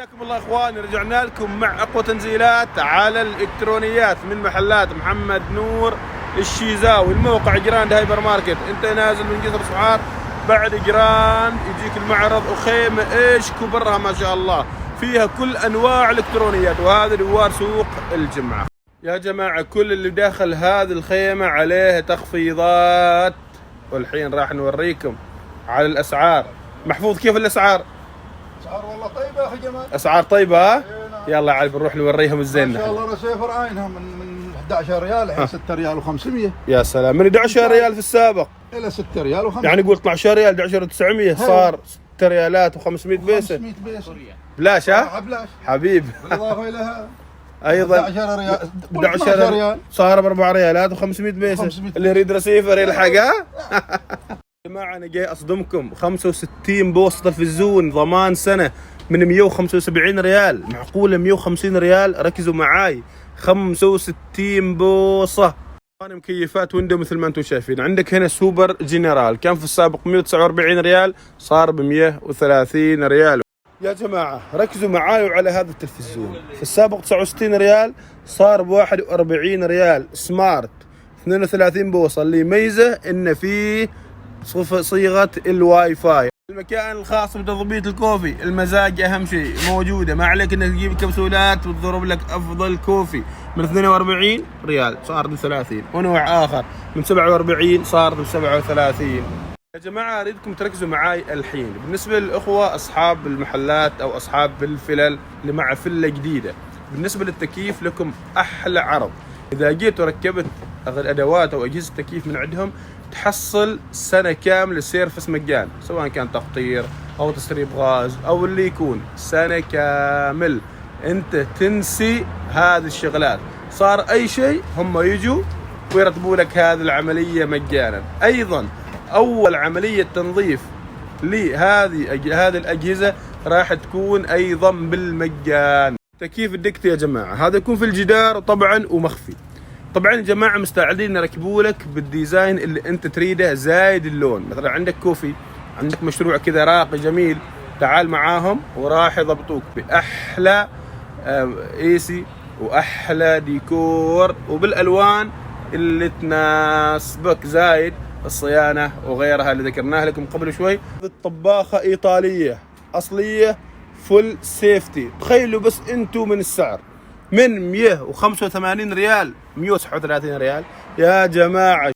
حياكم الله اخواني، رجعنا لكم مع اقوى تنزيلات على الالكترونيات من محلات محمد نور الشيزاوي. الموقع جراند هايبر ماركت، انت نازل من قصر سعار بعد جراند يجيك المعرض وخيمه ايش كبرها ما شاء الله، فيها كل انواع الالكترونيات، وهذا دوار سوق الجمعه. يا جماعه كل اللي داخل هذه الخيمه عليه تخفيضات، والحين راح نوريكم على الاسعار. محفوظ كيف الاسعار؟ اسعار والله طيبه يا اخي جمال. اسعار طيبه ها؟ نعم. يلا عاد بنروح نوريهم الزين. ما شاء الله رسيفر عينها من 11 ريال الحين 6 ريال و500. يا سلام، من 11 ريال في السابق الى 6 ريال و500. يعني قول 12 ريال 11 و900 صار 6 ريالات و500 بيسه. 500 بيسه بلاش ها؟ بلاش حبيب. بالاضافه الى ايضا 11 ريال 11 ريال صار ب 4 ريالات و500 بيسه. اللي يريد رسيفر يلحق ها؟ يا جماعه انا جاي اصدمكم، 65 بوصه تلفزيون ضمان سنه من 175 ريال. معقوله 150 ريال؟ ركزوا معاي، 65 بوصه. مكيفات ويندو مثل ما انتم شايفين. عندك هنا سوبر جنرال كان في السابق 149 ريال صار ب 130 ريال. يا جماعه ركزوا معاي على هذا التلفزيون، في السابق 69 ريال صار ب 41 ريال. سمارت 32 بوصه، اللي يميزه انه فيه صيغه الواي فاي. المكان الخاص بتضبيط الكوفي، المزاج اهم شيء موجوده، ما عليك انك تجيب كبسولات وتضرب لك افضل كوفي من 42 ريال صار ب 30، ونوع اخر من 47 صار ب 37. يا جماعه اريدكم تركزوا معاي الحين بالنسبه للاخوه اصحاب المحلات او اصحاب الفلل اللي مع فله جديده. بالنسبه للتكييف لكم احلى عرض، اذا جيت وركبت ادوات او اجهزه تكييف من عندهم تحصل سنه كامله سيرفس مجان، سواء كان تقطير او تسريب غاز او اللي يكون، سنه كامل. انت تنسي هذه الشغلات، صار اي شيء هم يجوا ويرتبوا لك هذه العمليه مجانا. ايضا اول عمليه تنظيف لهذه الاجهزه راح تكون ايضا بالمجان. تكييف الدكت يا جماعه هذا يكون في الجدار طبعا ومخفي. طبعا يا جماعه مستعدين نركبوا لك بالديزاين اللي انت تريده زايد اللون. مثلا عندك كوفي، عندك مشروع كذا راقي جميل، تعال معاهم وراح يضبطوك باحلى ايسي واحلى ديكور وبالالوان اللي تناسبك، زايد الصيانه وغيرها اللي ذكرناها لكم قبل شوي. الطباخه ايطاليه اصليه فول سيفتي. تخيلوا بس انتم من السعر من 185 ريال 139 ريال يا جماعه.